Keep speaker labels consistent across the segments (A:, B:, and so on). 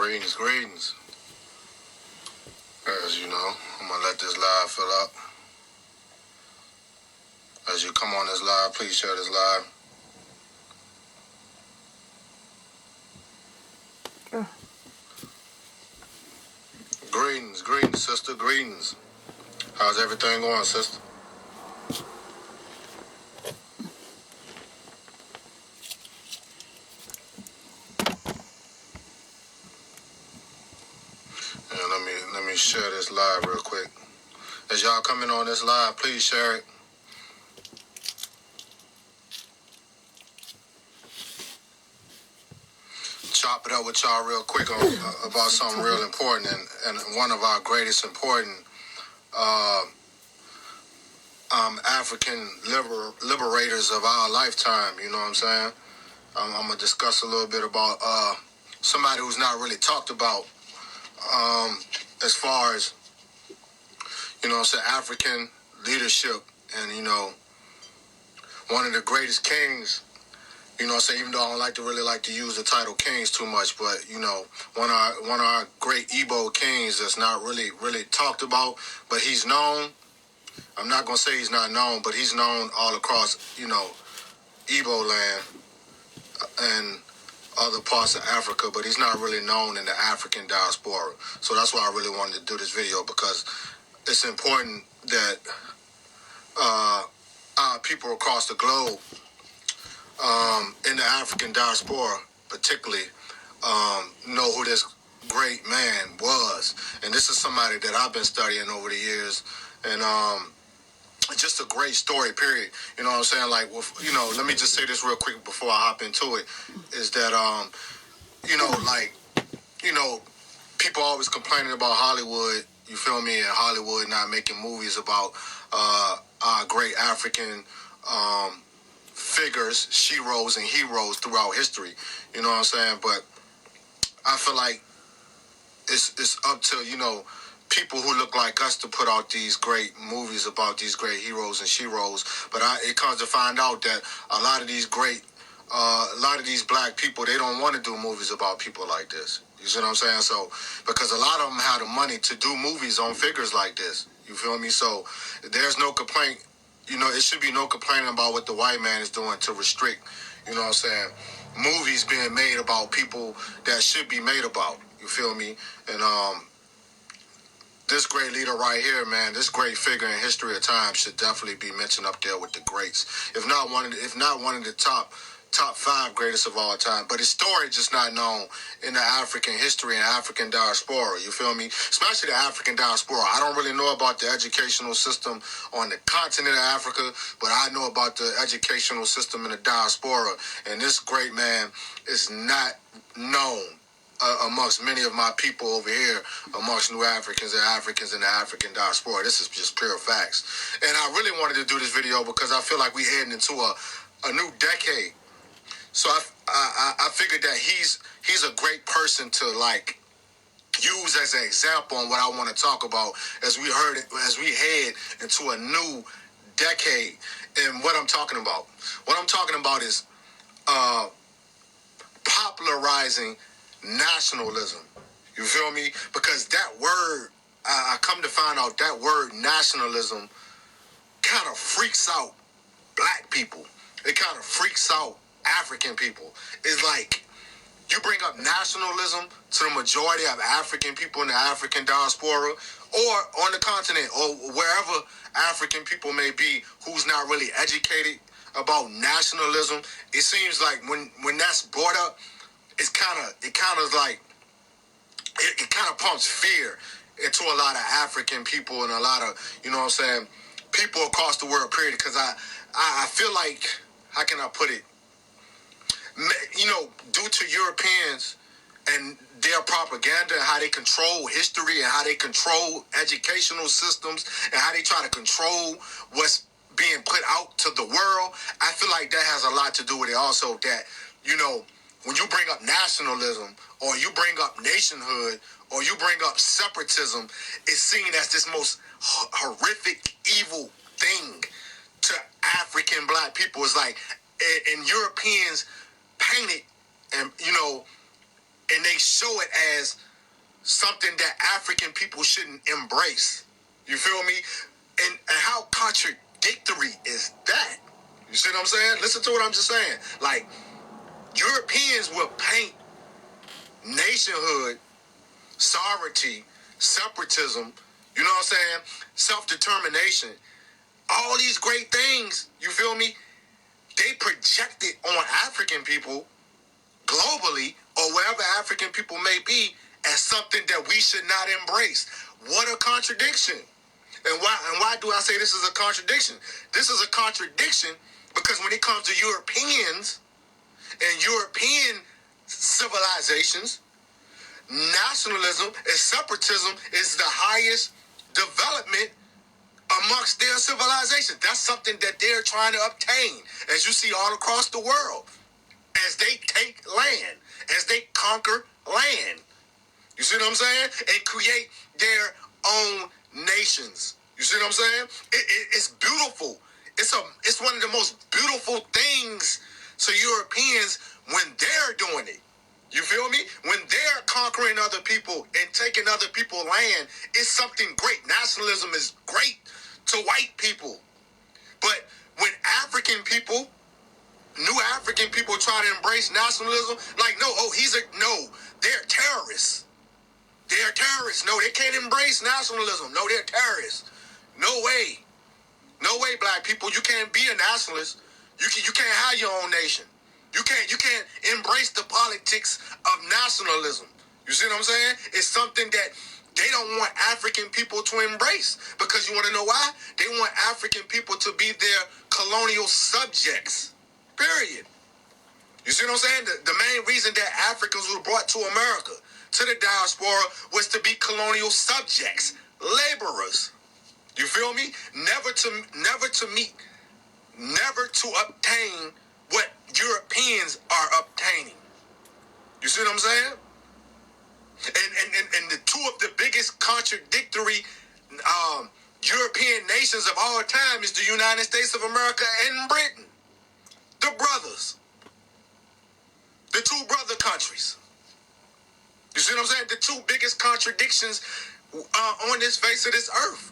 A: Greetings. As you know, I'm going to let this live fill up. As you come on this live, please share this live. Greetings, sister. Greetings. How's everything going, sister? And let me share this live real quick. As y'all coming on this live, please share it. Chop it up with y'all real quick on, about something real important and one of our greatest important African liberators of our lifetime. You know what I'm saying? I'm gonna discuss a little bit about somebody who's not really talked about as far as, you know what I'm saying, African leadership, and one of the greatest kings. You know what I'm saying? Even though I don't like to use the title kings too much, but one of our great Igbo kings that's not really talked about, but he's known. I'm not gonna say he's not known, but he's known all across Igbo land and other parts of Africa, but he's not really known in the African diaspora. So that's why I really wanted to do this video, because it's important that our people across the globe, in the African diaspora particularly, know who this great man was. And this is somebody that I've been studying over the years, and just a great story, period. You know what I'm saying? Like, let me just say this real quick before I hop into it, is that, people always complaining about Hollywood, you feel me, and Hollywood not making movies about our great African figures, sheroes, and heroes throughout history. You know what I'm saying? But I feel like it's up to, people who look like us to put out these great movies about these great heroes and sheroes. But it comes to find out that a lot of these black people, they don't want to do movies about people like this. You see what I'm saying? So, because a lot of them have the money to do movies on figures like this. You feel me? So, there's no complaint. It should be no complaining about what the white man is doing to restrict, you know what I'm saying, movies being made about people that should be made about. You feel me? And this great leader right here, man, this great figure in history of time should definitely be mentioned up there with the greats. If not one of the top 5 greatest of all time. But his story just not known in the African history and African diaspora. You feel me? Especially the African diaspora. I don't really know about the educational system on the continent of Africa, but I know about the educational system in the diaspora. And this great man is not known amongst many of my people over here, amongst New Africans and Africans in the African diaspora. This is just pure facts. And I really wanted to do this video because I feel like we're heading into a new decade. So I figured that he's a great person to use as an example on what I want to talk about as we head into a new decade. And what I'm talking about is popularizing nationalism. You feel me? Because that word, I come to find out that word nationalism kind of freaks out black people. It kind of freaks out African people. It's like you bring up nationalism to the majority of African people in the African diaspora or on the continent or wherever African people may be who's not really educated about nationalism. It seems like when that's brought up, it kind of pumps fear into a lot of African people and a lot of, people across the world, period. Because I feel like, how can I put it? Due to Europeans and their propaganda and how they control history and how they control educational systems and how they try to control what's being put out to the world, I feel like that has a lot to do with it also, that, when you bring up nationalism or you bring up nationhood or you bring up separatism, it's seen as this most horrific, evil thing to African black people. It's like, and Europeans paint it and, and they show it as something that African people shouldn't embrace. You feel me? And how contradictory is that? You see what I'm saying? Listen to what I'm just saying. Like, Europeans will paint nationhood, sovereignty, separatism, you know what I'm saying? Self-determination, all these great things, you feel me? They project it on African people globally or wherever African people may be as something that we should not embrace. What a contradiction. And why do I say this is a contradiction? This is a contradiction because when it comes to Europeans and European civilizations, nationalism and separatism is the highest development amongst their civilization. That's something that they're trying to obtain, as you see all across the world, as they take land, as they conquer land. You see what I'm saying? And create their own nations. You see what I'm saying? It's beautiful. It's one of the most beautiful things to Europeans when they're doing it. You feel me? When they're conquering other people and taking other people's land, it's something great. Nationalism is great to white people. But when African people, new African people try to embrace nationalism, like, they're terrorists. They're terrorists. No, they can't embrace nationalism. No, they're terrorists. No way. No way, black people. You can't be a nationalist. You can't have your own nation. You can't embrace the politics of nationalism. You see what I'm saying? It's something that they don't want African people to embrace. Because you want to know why? They want African people to be their colonial subjects. Period. You see what I'm saying? The main reason that Africans were brought to America, to the diaspora, was to be colonial subjects, laborers. You feel me? Never to obtain what Europeans are obtaining. You see what I'm saying? And the two of the biggest contradictory European nations of all time is the United States of America and Britain. The brothers. The two brother countries. You see what I'm saying? The two biggest contradictions on this face of this earth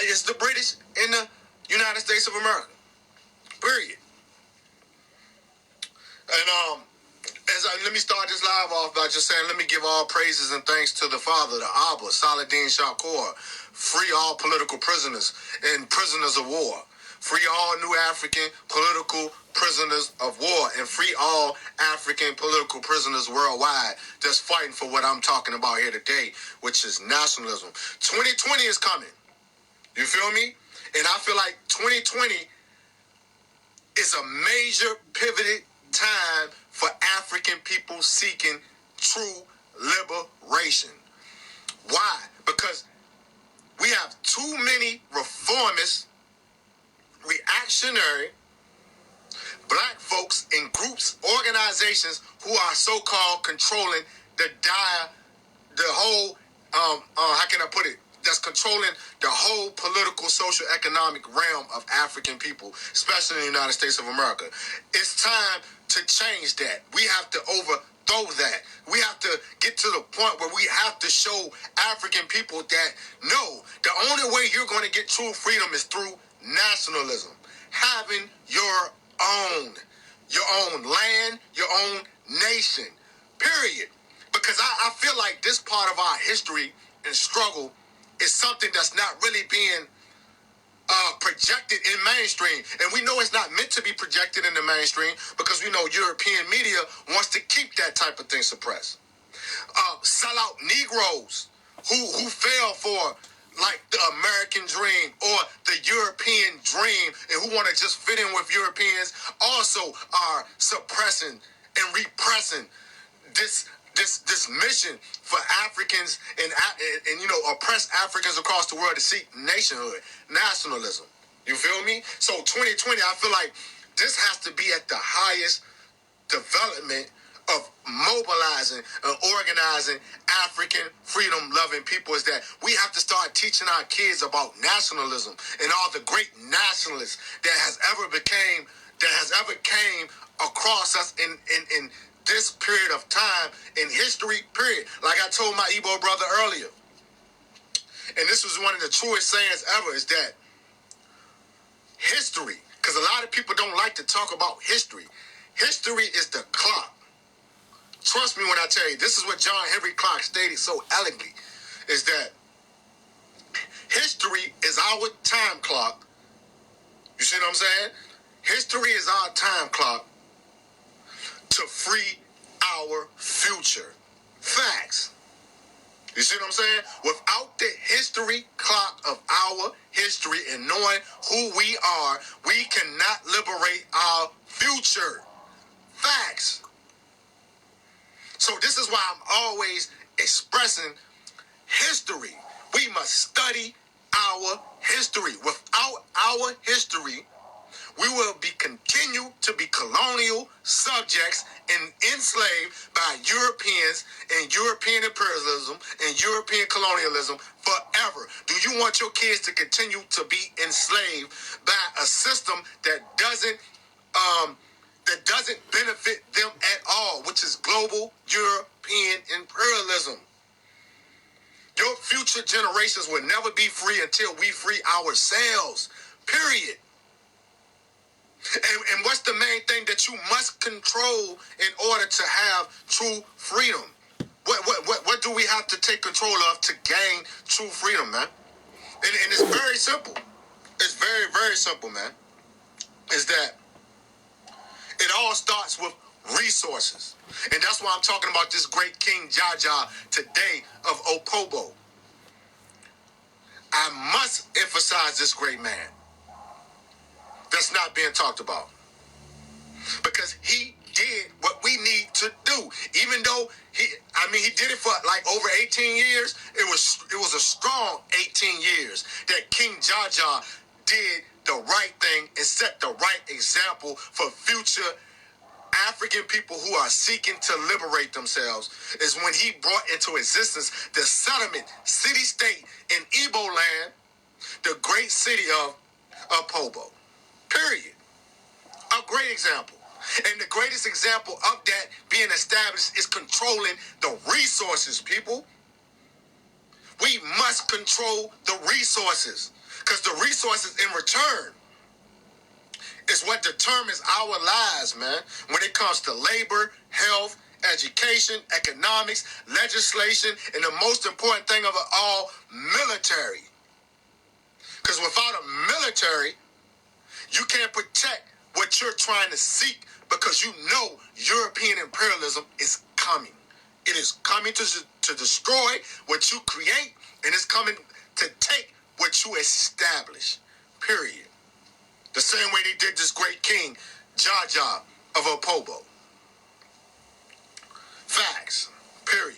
A: is the British and the United States of America. Period. And let me start this live off by just saying, let me give all praises and thanks to the Father, the Abba, Saladin Shakur. Free all political prisoners and prisoners of war. Free all new African political prisoners of war, and free all African political prisoners worldwide that's fighting for what I'm talking about here today, which is nationalism. 2020 is coming. You feel me? And I feel like 2020 is a major pivoted time for African people seeking true liberation. Why? Because we have too many reformists, reactionary black folks in groups, organizations who are so-called controlling the whole, how can I put it? That's controlling the whole political, social, economic realm of African people, especially in the United States of America. It's time to change that. We have to overthrow that. We have to get to the point where we have to show African people that, no, the only way you're going to get true freedom is through nationalism. Having your own land, your own nation, period. Because I feel like this part of our history and struggle is something that's not really being projected in mainstream. And we know it's not meant to be projected in the mainstream because we know European media wants to keep that type of thing suppressed. Sell out Negroes who fell for like the American dream or the European dream and who want to just fit in with Europeans also are suppressing and repressing this mission for Africans and oppressed Africans across the world to seek nationhood, nationalism. You feel me? So 2020, I feel like this has to be at the highest development of mobilizing and organizing African freedom-loving people is that we have to start teaching our kids about nationalism and all the great nationalists that has ever came across us in this period of time in history, period. Like I told my Igbo brother earlier, and this was one of the truest sayings ever, is that history, because a lot of people don't like to talk about history. History is the clock. Trust me when I tell you, this is what John Henry Clark stated so elegantly, is that history is our time clock. You see what I'm saying? History is our time clock to free our future. Facts. You see what I'm saying? Without the history clock of our history and knowing who we are, we cannot liberate our future. Facts. So this is why I'm always expressing history. We must study our history. Without our history, we will continue to be colonial subjects and enslaved by Europeans and European imperialism and European colonialism forever. Do you want your kids to continue to be enslaved by a system that doesn't benefit them at all, which is global European imperialism? Your future generations will never be free until we free ourselves. Period. And what's the main thing that you must control in order to have true freedom? What do we have to take control of to gain true freedom, man? And it's very simple. It's very, very simple, man. Is that it all starts with resources. And that's why I'm talking about this great King Jaja today of Opobo. I must emphasize this great man that's not being talked about, because he did what we need to do. Even though he did it for like over 18 years. It was a strong 18 years that King Jaja did the right thing and set the right example for future African people who are seeking to liberate themselves. Is when he brought into existence the settlement, city-state in Igbo land, the great city of Opobo. Period. A great example. And the greatest example of that being established is controlling the resources, people. We must control the resources, because the resources in return is what determines our lives, man. When it comes to labor, health, education, economics, legislation, and the most important thing of it all, military. Because without a military, you can't protect what you're trying to seek, because you know European imperialism is coming. It is coming to destroy what you create, and it's coming to take what you establish. Period. The same way they did this great king, Jaja of Opobo. Facts. Period.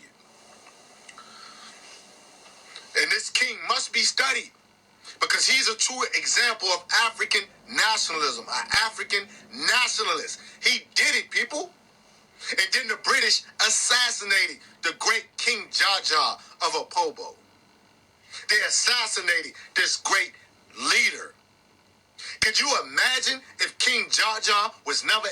A: And this king must be studied, because he's a true example of African nationalism, an African nationalist. He did it, people. And then the British assassinated the great King Jaja of Opobo. They assassinated this great leader. Could you imagine if King Jaja was never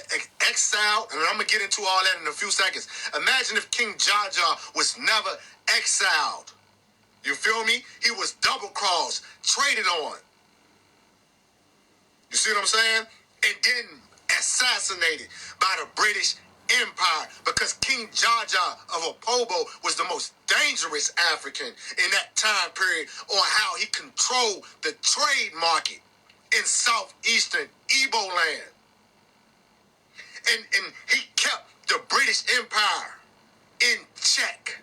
A: exiled? And I'm going to get into all that in a few seconds. Imagine if King Jaja was never exiled. You feel me? He was double-crossed, traded on. You see what I'm saying? And then assassinated by the British Empire, because King Jaja of Opobo was the most dangerous African in that time period, on how he controlled the trade market in southeastern Igbo land. And he kept the British Empire in check.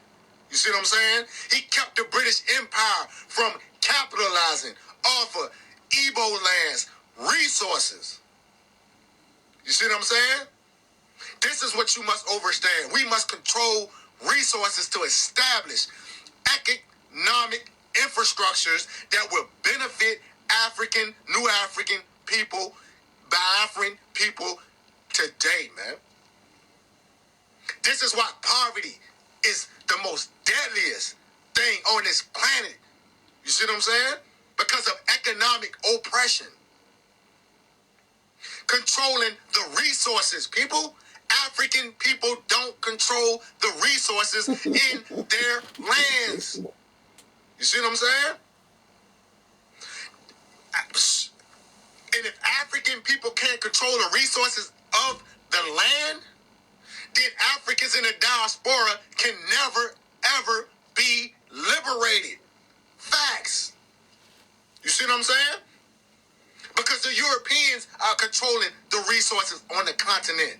A: You see what I'm saying? He kept the British Empire from capitalizing off of Igbo land's resources. You see what I'm saying? This is what you must understand. We must control resources to establish economic infrastructures that will benefit New African people, Biafran people today, man. This is why poverty is the most deadliest thing on this planet. You see what I'm saying? Because of economic oppression. Controlling the resources, people. African people don't control the resources in their lands. You see what I'm saying? And if African people can't control the resources of the land, then Africans in the diaspora can never, ever be liberated. Facts. You see what I'm saying? Because the Europeans are controlling the resources on the continent.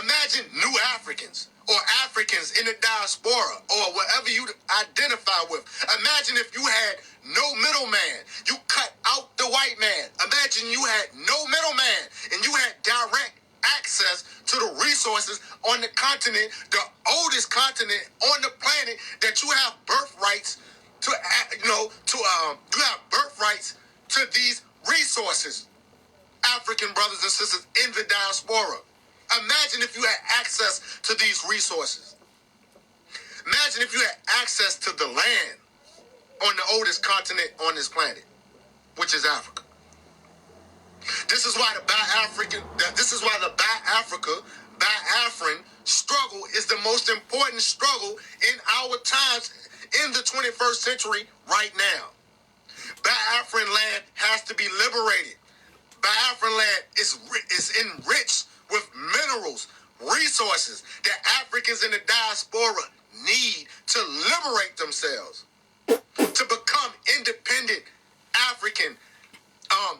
A: Imagine new Africans or Africans in the diaspora or whatever you identify with. Imagine if you had no middleman. You cut out the white man. Imagine you had no middleman and you had direct access to the resources on the continent, the oldest continent on the planet, that you have birthrights to, you have birthrights to these resources. African brothers and sisters in the diaspora. Imagine if you had access to these resources. Imagine if you had access to the land on the oldest continent on this planet, which is Africa. This is why the Biafran struggle is the most important struggle in our times in the 21st century right now. Biafran land has to be liberated. Biafran land is enriched with minerals, resources that Africans in the diaspora need to liberate themselves, to become independent African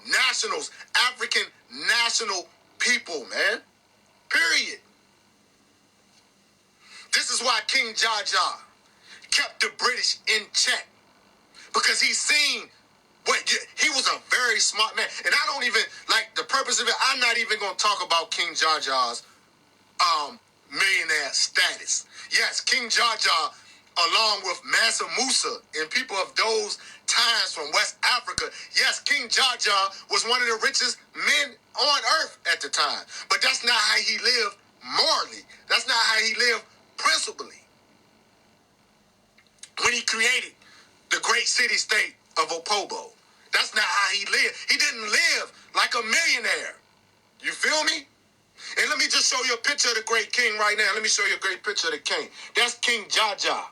A: nationals, African national people, man. Period. This is why King Jaja kept the British in check, because he seen he was a very smart man. And I don't even, like, the purpose of it, I'm not even going to talk about King Jaja's millionaire status. Yes, King Jaja, along with Mansa Musa and people of those times from West Africa, yes, King Jaja was one of the richest men on earth at the time. But that's not how he lived morally. That's not how he lived principally. When he created the great city-state of Opobo, that's not how he lived. He didn't live like a millionaire. You feel me? And let me just show you a picture of the great king right now. Let me show you a great picture of the king. That's King Jaja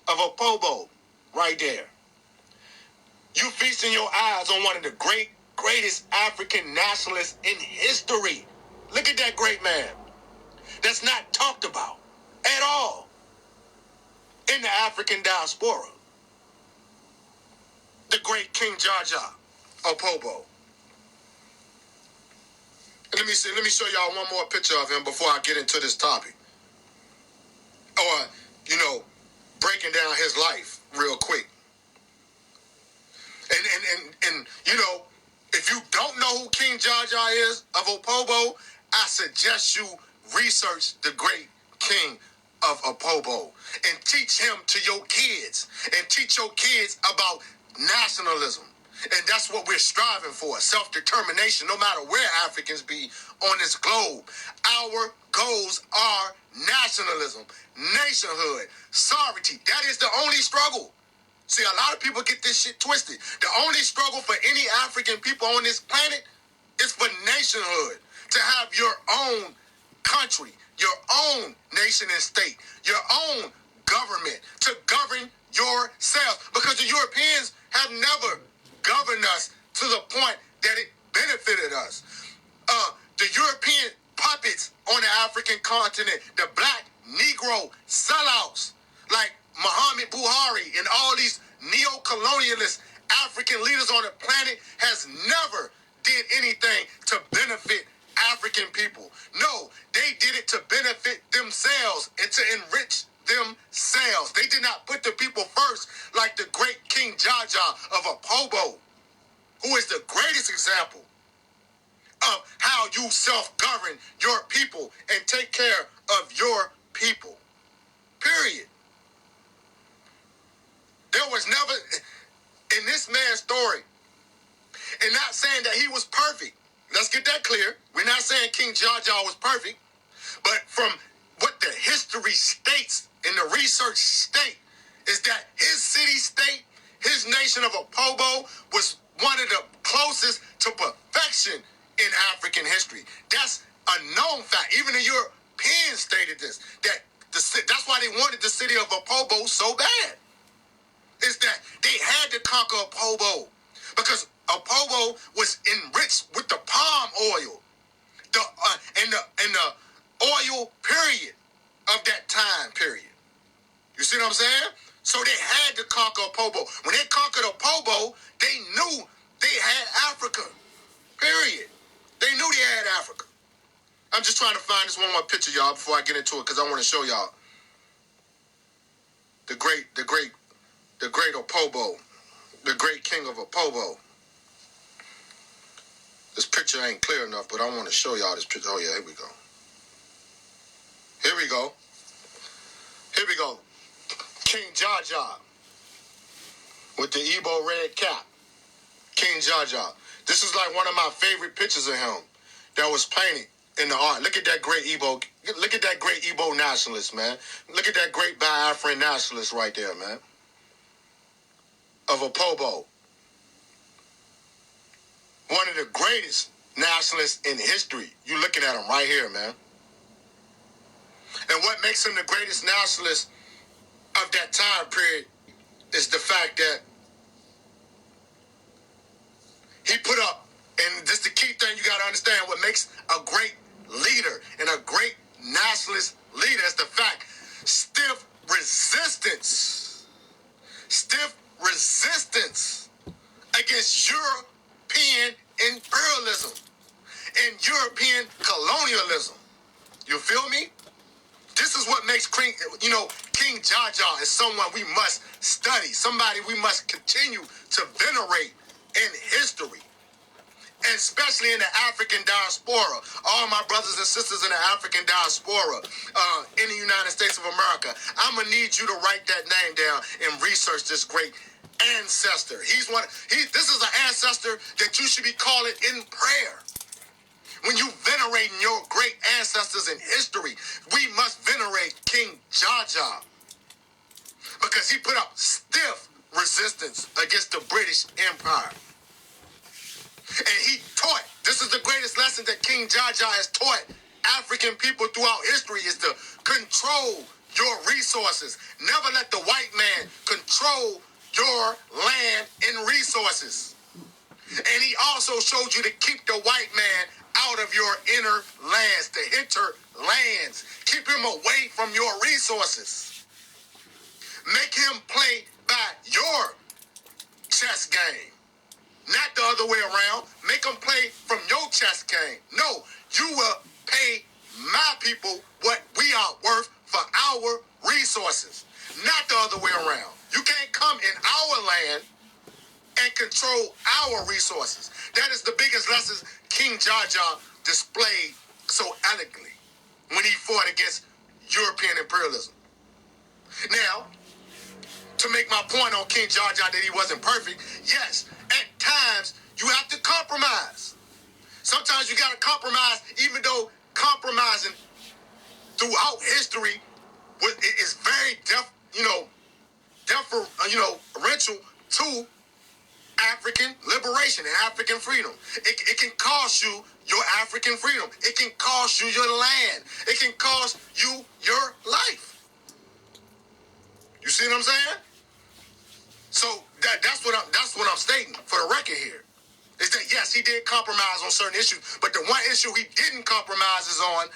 A: of Opobo right there. You feasting your eyes on one of the greatest African nationalists in history. Look at that great man. That's not talked about at all in the African diaspora. The great King Jaja of Opobo. Let me show y'all one more picture of him before I get into this topic. Or, breaking down his life real quick. And if you don't know who King Jaja is of Opobo, I suggest you research the great king of Opobo and teach him to your kids and teach your kids about nationalism. And that's what we're striving for, self-determination, no matter where Africans be on this globe. Our goals are nationalism, nationhood, sovereignty. That is the only struggle. See, a lot of people get this shit twisted. The only struggle for any African people on this planet is for nationhood, to have your own country, your own nation and state, your own government, to govern yourself. Because the Europeans have never governed us to the point that it benefited us. The European puppets on the African continent, the black Negro sellouts like Muhammad Buhari and all these neo-colonialist African leaders on the planet has never did anything to benefit African people. No, they did it to benefit themselves and to enrich themselves. They did not put the people first, like the great King Jaja of Opobo, who is the greatest example of how you self-govern your people and take care of your people. Period. There was never, in this man's story, and not saying that he was perfect. Let's get that clear. We're not saying King Jaja was perfect, but from what the history states and the research state is that his city-state, his nation of Opobo, was one of the closest to perfection in African history. That's a known fact. Even the Europeans stated this. That's why they wanted the city of Opobo so bad. Is that they had to conquer Opobo because Opobo was enriched with the palm oil, and the oil period of that time period. You see what I'm saying? So they had to conquer Opobo. When they conquered Opobo, they knew they had Africa. Period. They knew they had Africa. I'm just trying to find this one more picture, y'all, before I get into it, because I want to show y'all the great Opobo, the great king of Opobo. This picture ain't clear enough, but I want to show y'all this picture. Oh yeah, here we go. Here we go. Here we go. King Jaja with the Igbo red cap. King Jaja. This is like one of my favorite pictures of him that was painted in the art. Look at that great Igbo. Look at that great Igbo nationalist, man. Look at that great Biafran nationalist right there, man. Of Opobo. One of the greatest nationalists in history. You looking at him right here, man. And what makes him the greatest nationalist of that time period is the fact that he put up, and this is the key thing you got to understand, what makes a great leader and a great nationalist leader is the fact, stiff resistance against European imperialism and European colonialism. You feel me? This is what makes King Jaja is someone we must study, somebody we must continue to venerate in history, and especially in the African diaspora. All my brothers and sisters in the African diaspora in the United States of America, I'm going to need you to write that name down and research this great ancestor. This is an ancestor that you should be calling in prayer. When you venerating your great ancestors in history, we must venerate King Jaja because he put up stiff resistance against the British Empire. And he taught, this is the greatest lesson that King Jaja has taught African people throughout history, is to control your resources. Never let the white man control your land and resources. And he also showed you to keep the white man out of your inner lands, the hinterlands. Keep him away from your resources. Make him play by your chess game, not the other way around. Make him play from your chess game. No, you will pay my people what we are worth for our resources, not the other way around. You can't come in our land and control our resources. That is the biggest lesson King Jaja displayed so elegantly when he fought against European imperialism. Now, to make my point on King Jaja that he wasn't perfect, yes, at times you have to compromise. Sometimes you got to compromise, even though compromising throughout history is very deferential to African liberation and African freedom. It can cost you your African freedom. It can cost you your land. It can cost you your life. You see what I'm saying? So that's what I'm stating for the record here. Is that yes, he did compromise on certain issues, but the one issue he didn't compromise is on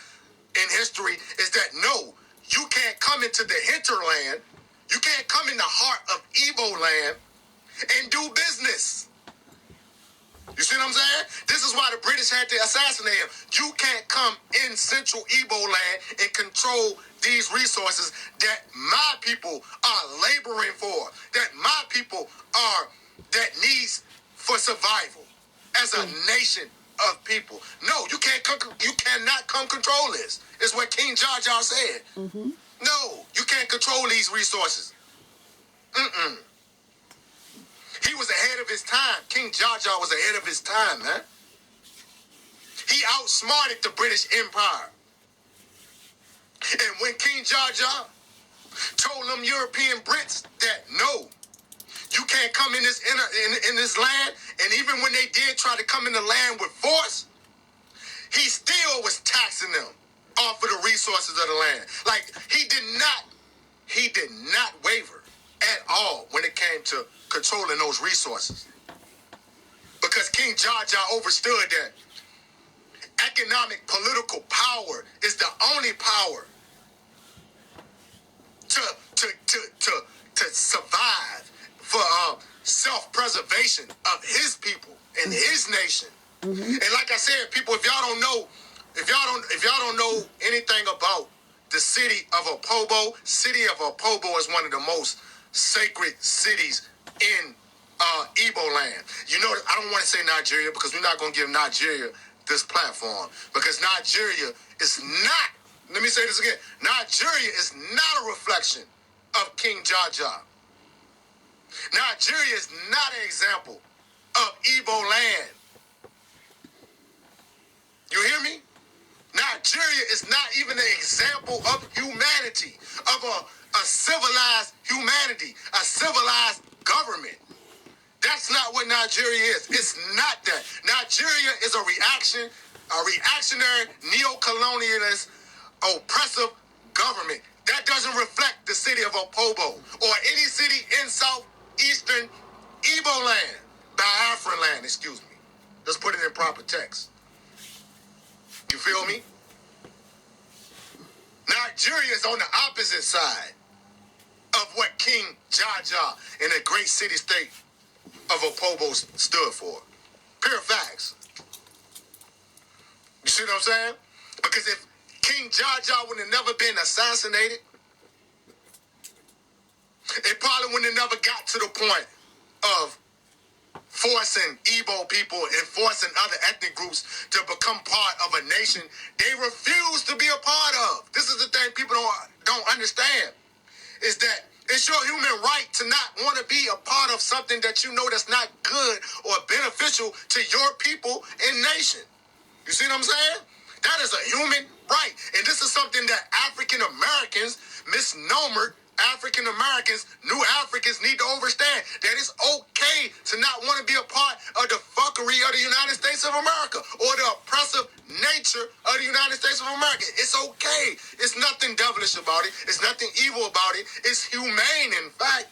A: in history is that no, you can't come into the hinterland. You can't come in the heart of Igbo land and do business. You see what I'm saying? This is why the British had to assassinate him. You can't come in central Igbo land and control these resources that my people are laboring for, that my people that needs for survival as a nation of people. No, you cannot come control this. It's what King Jaja said. Mm-hmm. No, you can't control these resources. He was ahead of his time. King Jaja was ahead of his time, man. He outsmarted the British Empire. And when King Jaja told them European Brits that no, you can't come in this in this land, and even when they did try to come in the land with force, he still was taxing them off of the resources of the land. Like, he did not waver at all when it came to controlling those resources. Because King Jaja understood that economic, political power is the only power to survive, for self-preservation of his people and his nation. And like I said, people, if y'all don't know anything about the city of Opobo is one of the most sacred cities in Igbo land. You know, I don't want to say Nigeria because we're not going to give Nigeria this platform, because Nigeria is not, let me say this again, Nigeria is not a reflection of King Jaja. Nigeria is not an example of Igbo land. You hear me? Nigeria is not even an example of humanity, of a civilized humanity, a civilized government. That's not what Nigeria is. It's not that. Nigeria is a reactionary, neo-colonialist, oppressive government. That doesn't reflect the city of Opobo or any city in southeastern Igbo land, Biafran land, excuse me. Let's put it in proper text. You feel me? Nigeria is on the opposite side of what King Jaja in a great city-state of Opobo stood for. Pure facts. You see what I'm saying? Because if King Jaja would have never been assassinated, it probably would have never got to the point of forcing Igbo people and forcing other ethnic groups to become part of a nation they refuse to be a part of. This is the thing people don't understand, is that it's your human right to not want to be a part of something that you know that's not good or beneficial to your people and nation. You see what I'm saying? That is a human right. And this is something that African Americans, misnomered African Americans, new Africans need to understand, that it's okay to not want to be a part of the fuckery of the United States of America or the oppressive nature of the United States of America. It's okay. It's nothing devilish about it. It's nothing evil about it. It's humane, in fact.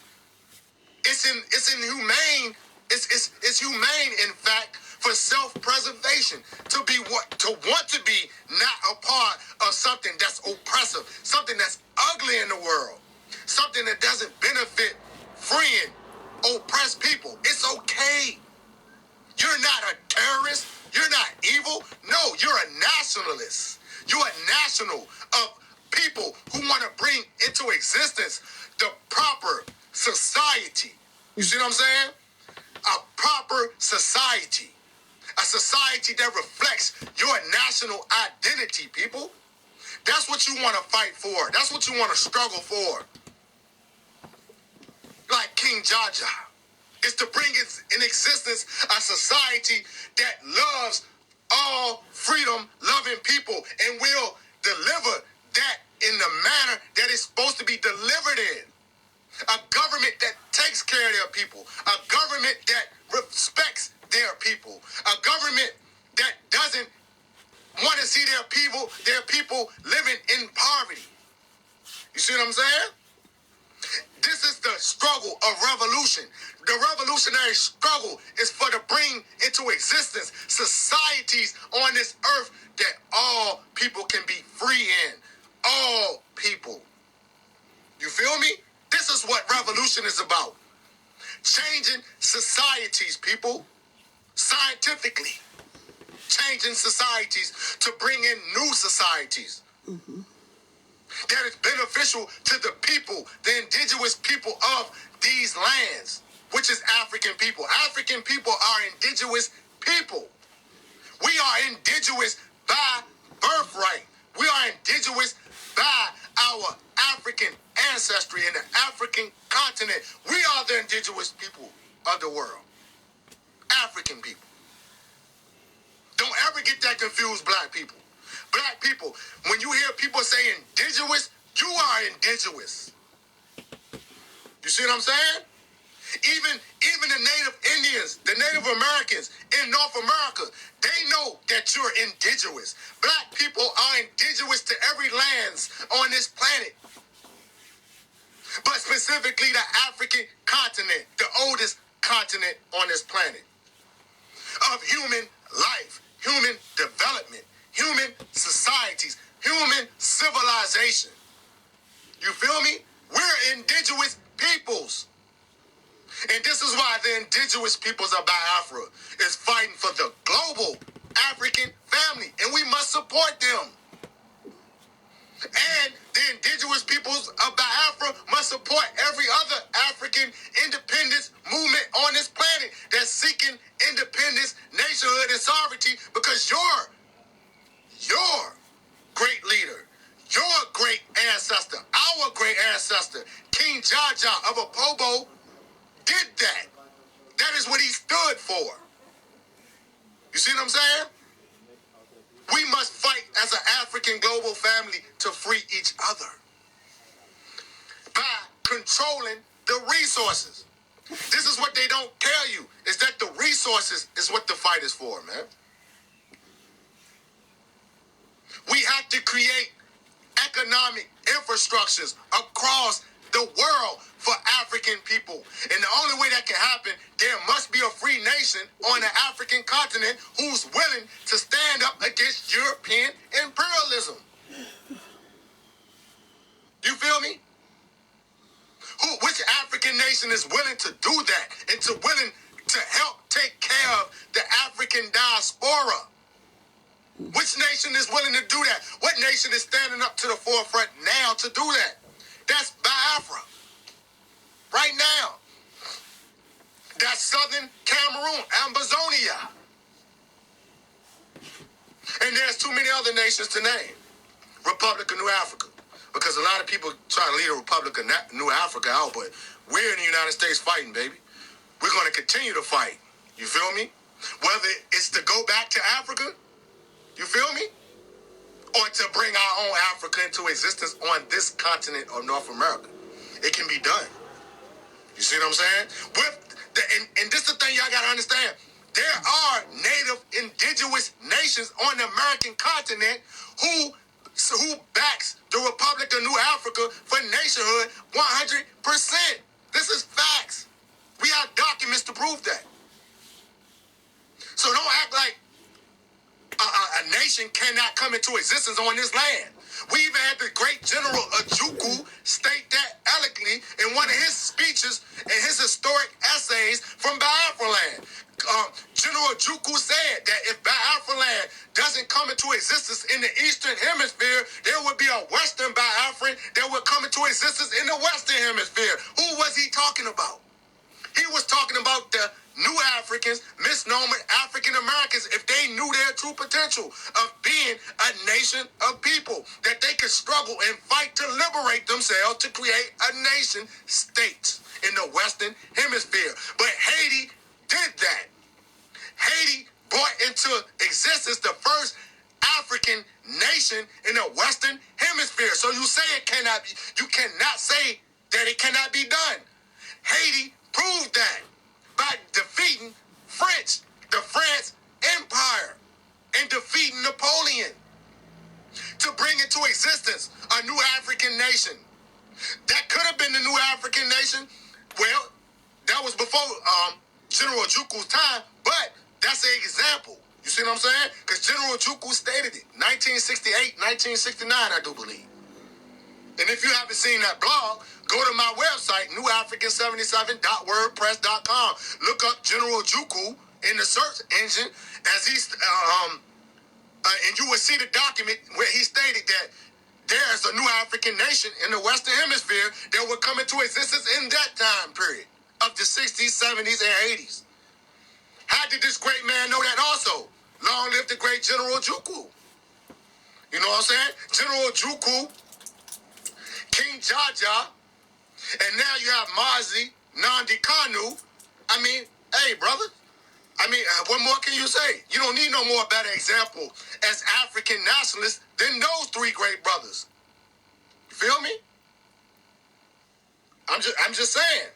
A: It's humane, in fact, for self-preservation, to want to be not a part of something that's oppressive, something that's ugly in the world, something that doesn't benefit freeing oppressed people. It's okay. You're not a terrorist. You're not evil. No, you're a nationalist. You're a national of people who want to bring into existence the proper society. You see what I'm saying? A proper society. A society that reflects your national identity, people. That's what you want to fight for. That's what you want to struggle for. Like King Jaja, is to bring in existence a society that loves all freedom-loving people and will deliver that in the manner that it's supposed to be delivered in. A government that takes care of their people. A government that respects their people. A government that doesn't want to see their people living in poverty. You see what I'm saying? This is the struggle of revolution. The revolutionary struggle is for to bring into existence societies on this earth that all people can be free in. All people. You feel me? This is what revolution is about. Changing societies, people. Scientifically. Changing societies to bring in new societies. Mm-hmm. That is beneficial to the people, the indigenous people of these lands, which is African people. African people are indigenous people. We are indigenous by birthright. We are indigenous by our African ancestry in the African continent. We are the indigenous people of the world. African people. Don't ever get that confused, black people. Black people, when you hear people say indigenous, you are indigenous. You see what I'm saying? Even the Native Indians, the Native Americans in North America, they know that you're indigenous. Black people are indigenous to every lands on this planet, but specifically the African continent, the oldest continent on this planet, of human life, human development, human societies, human civilization. You feel me? We're indigenous peoples. And this is why the indigenous peoples of Biafra is fighting for the global African family. And we must support them. And the indigenous peoples of Biafra must support every other African independence movement on this planet that's seeking independence, nationhood, and sovereignty, because your great leader, your great ancestor, our great ancestor, King Jaja of Apobo, did that. That is what he stood for. You see what I'm saying? We must fight as an African global family to free each other by controlling the resources. This is what they don't tell you, is that the resources is what the fight is for, man. We have to create economic infrastructures across the world for African people. And the only way that can happen, there must be a free nation on the African continent who's willing to stand up against European imperialism. You feel me? Which African nation is willing to do that and willing to help take care of the African diaspora? Which nation is willing to do that? What nation is standing up to the forefront now to do that? That's Biafra. Right now. That's Southern Cameroon, Ambazonia. And there's too many other nations to name. Republic of New Africa. Because a lot of people try to leave the Republic of New Africa out, but we're in the United States fighting, baby. We're going to continue to fight. You feel me? Whether it's to go back to Africa, you feel me? Or to bring our own Africa into existence on this continent of North America. It can be done. You see what I'm saying? And this is the thing y'all got to understand. There are native indigenous nations on the American continent who backs the Republic of New Africa for nationhood 100%. This is facts. We have documents to prove that. So don't act like a nation cannot come into existence on this land. We even had the great General Ojukwu state that eloquently in one of his speeches and his historic essays from Biafra land. General Ojukwu said that if Biafra land doesn't come into existence in the Eastern Hemisphere, there would be a Western Biafran that would come into existence in the Western Hemisphere. Who was he talking about? He was talking about the new Africans, misnomer African Americans, if they knew their true potential of being a nation of people, that they could struggle and fight to liberate themselves to create a nation state in the Western Hemisphere. But Haiti did that. Haiti brought into existence the first African nation in the Western Hemisphere. So you say it cannot be, you cannot say that it cannot be done. Haiti proved that by defeating the France Empire, and defeating Napoleon to bring into existence a new African nation. That could have been the new African nation. Well, that was before General Ojukwu time, but that's an example. You see what I'm saying? Because General Ojukwu stated it, 1968, 1969, I do believe. And if you haven't seen that blog, go to my website, newafrican77.wordpress.com. Look up General Ojukwu in the search engine, as he's, and you will see the document where he stated that there's a new African nation in the Western Hemisphere that would come into existence in that time period of the 60s, 70s, and 80s. How did this great man know that also? Long live the great General Ojukwu. You know what I'm saying? General Ojukwu, King Jaja, and now you have Mazi Nnamdi Kanu. I mean, hey, brother. I mean, what more can you say? You don't need no more better example as African nationalists than those three great brothers. You feel me? I'm just saying.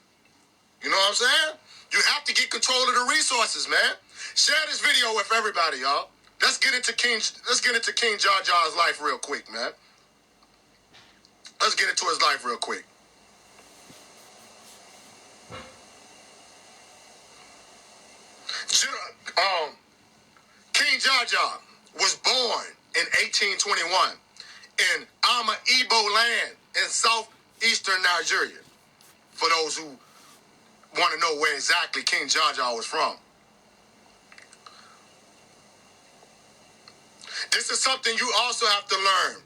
A: You know what what I'm saying? You have to get control of the resources, man. Share this video with everybody, y'all. Let's get into King Jar Jar's life real quick, man. Let's get into his life real quick. King Jar Jar was born in 1821 in Ama Igbo land in southeastern Nigeria. For those who want to know where exactly King Jar Jar was from. This is something you also have to learn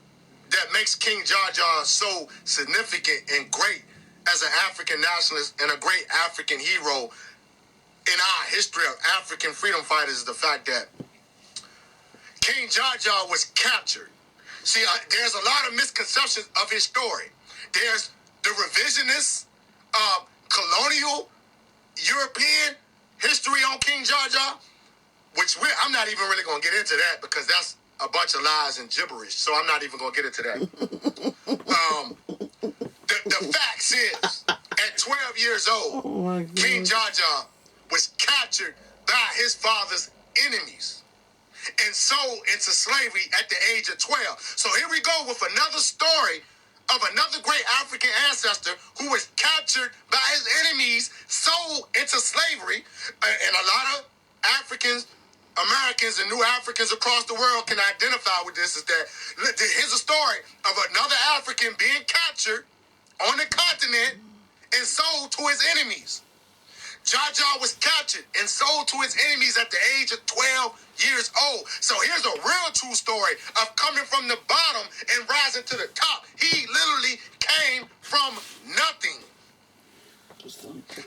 A: that makes King Jar Jar so significant and great as an African nationalist and a great African hero in our history of African freedom fighters is the fact that King Jar Jar was captured. See, there's a lot of misconceptions of his story. There's the revisionist, colonial, European history on King Jar Jar, which I'm not even really going to get into that because that's a bunch of lies and gibberish, so I'm not even going to get into that. The facts is, at 12 years old, King Jar Jar was captured by his father's enemies and sold into slavery at the age of 12. So here we go with another story of another great African ancestor who was captured by his enemies, sold into slavery, and a lot of Africans, Americans, and new Africans across the world can identify with this, is that here's a story of another African being captured on the continent and sold to his enemies. Jar Jar was captured and sold to his enemies at the age of 12 years old. So here's a real true story of coming from the bottom and rising to the top. He literally came from nothing.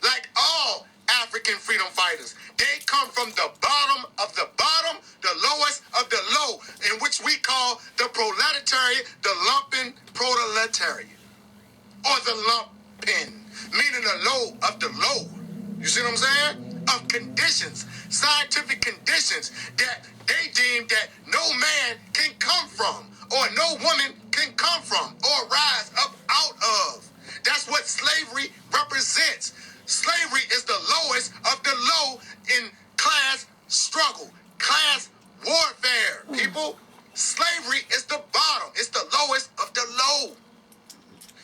A: Like all African freedom fighters, they come from the bottom of the bottom, the lowest of the low, in which we call the proletariat, the lumpen proletariat, or the lumpen, meaning the low of the low. You see what I'm saying? Of conditions, scientific conditions that they deem that no man can come from, or no woman can come from, or rise up out of. That's what slavery represents. Slavery is the lowest of the low in class struggle, class warfare. People, slavery is the bottom. It's the lowest of the low.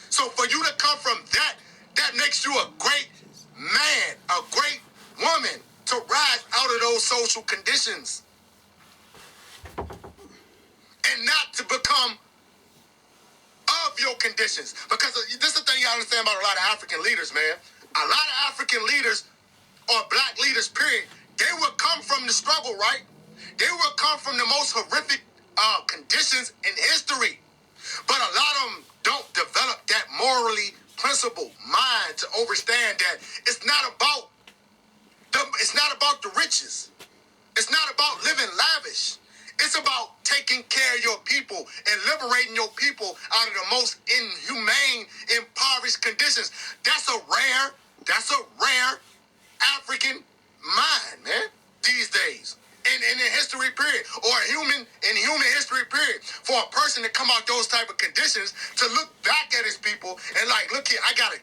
A: So for you to come from that, that makes you a great man, a great woman to rise out of those social conditions and not to become of your conditions. Because this is the thing you understand about a lot of African leaders, man. A lot of African leaders, or black leaders, period, they will come from the struggle, right? They will come from the most horrific conditions in history. But a lot of them don't develop that morally principled mind to understand that it's not about the riches. It's not about living lavish. It's about taking care of your people and liberating your people out of the most inhumane, impoverished conditions. That's a rare African mind, man, these days. In the history period, or in human history period, for a person to come out those type of conditions, to look back at his people and like, look here, I gotta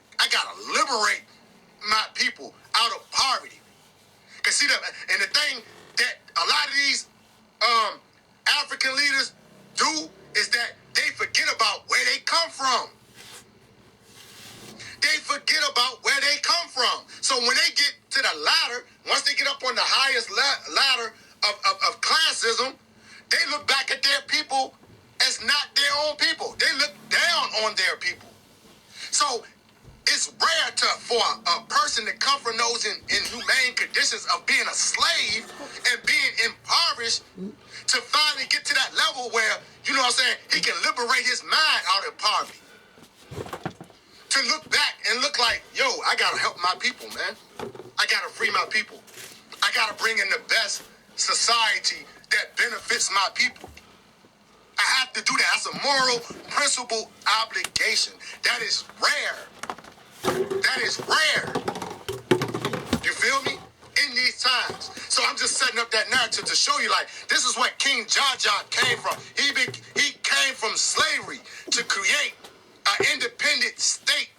A: liberate my people out of poverty. Cause see that, and the thing that a lot of these African leaders do is that they forget about where they come from. They forget about where they come from. So when they get to the ladder, once they get up on the highest ladder of classism, they look back at their people as not their own people. They look down on their people. So it's rare for a person to come from those inhumane conditions of being a slave and being impoverished to finally get to that level where, you know what I'm saying, he can liberate his mind out of poverty. To look back and look like, yo, I gotta help my people, man. I gotta free my people. I gotta bring in the best society that benefits my people. I have to do that. That's a moral principle obligation. That is rare. That is rare. You feel me? In these times. So I'm just setting up that narrative to show you, like, this is what King Jar Jar came from. He came from slavery to create an independent state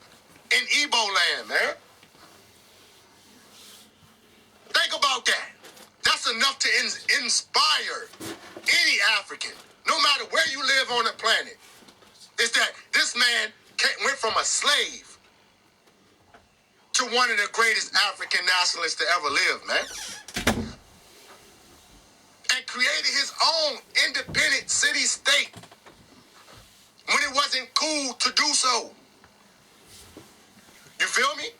A: in Igbo land, man. inspire any African, no matter where you live on the planet, is that this man went from a slave to one of the greatest African nationalists to ever live, man. And created his own independent city-state when it wasn't cool to do so. You feel me?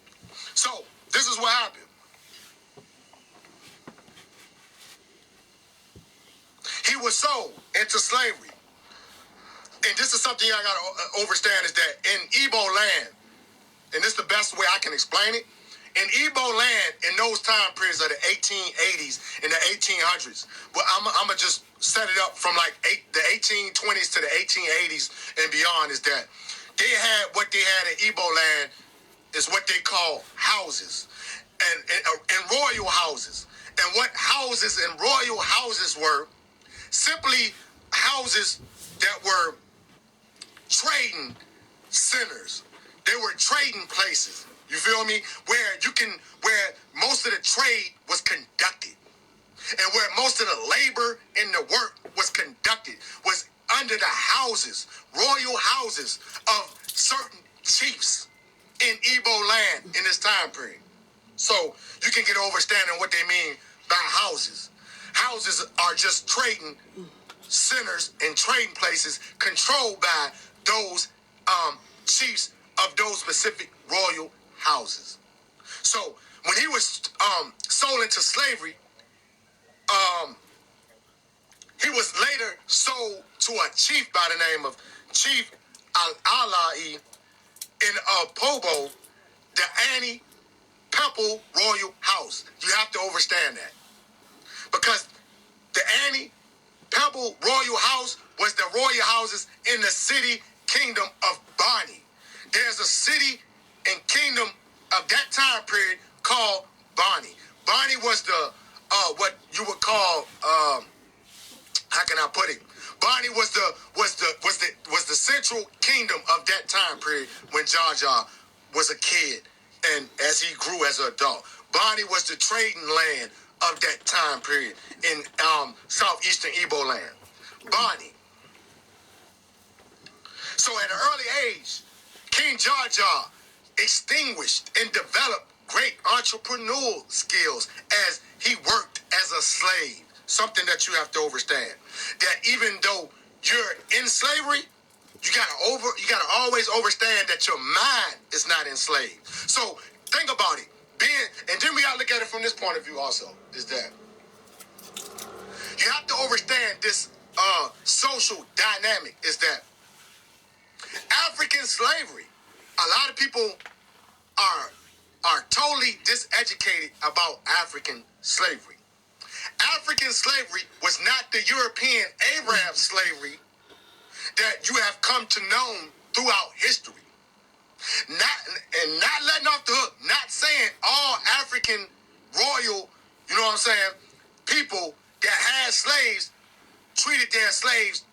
A: So, this is what happened. He was sold into slavery. And this is something I gotta understand, is that in Igbo land, and this is the best way I can explain it, in Igbo land, in those time periods of the 1880s and the 1800s, but I'm gonna just set it up from like the 1820s to the 1880s and beyond, is that they had what they had in Igbo land is what they call houses and royal houses. And what houses and royal houses were simply houses that were trading centers. They were trading places. You feel me? Where most of the trade was conducted. And where most of the labor and the work was conducted was under the houses, royal houses of certain chiefs in Igbo land in this time period. So you can get an understanding what they mean by houses. Houses are just trading centers and trading places controlled by those chiefs of those specific royal houses. So when he was sold into slavery, he was later sold to a chief by the name of Chief Al-Ala'i in Pobo, the Annie Pemple Royal House. You have to understand that. Because the Annie Pemple Royal House was the royal houses in the city kingdom of Bonny. There's a city and kingdom of that time period called Bonny. Bonny was the what you would call how can I put it? Bonny was the central kingdom of that time period when Jar Jar was a kid and as he grew as an adult. Bonny was the trading land of that time period in southeastern Igbo land. Bonny. So at an early age, King Jar Jar extinguished and developed great entrepreneurial skills as he worked as a slave. Something that you have to understand. That even though you're in slavery, you gotta always understand that your mind is not enslaved. So think about it. And then we gotta look at it from this point of view also, is that you have to understand this social dynamic, is that African slavery, a lot of people are totally diseducated about African slavery. African slavery was not the European Arab slavery that you have come to know throughout history. Not letting off the hook, not saying all African royal, you know what I'm saying, people that had slaves treated their slaves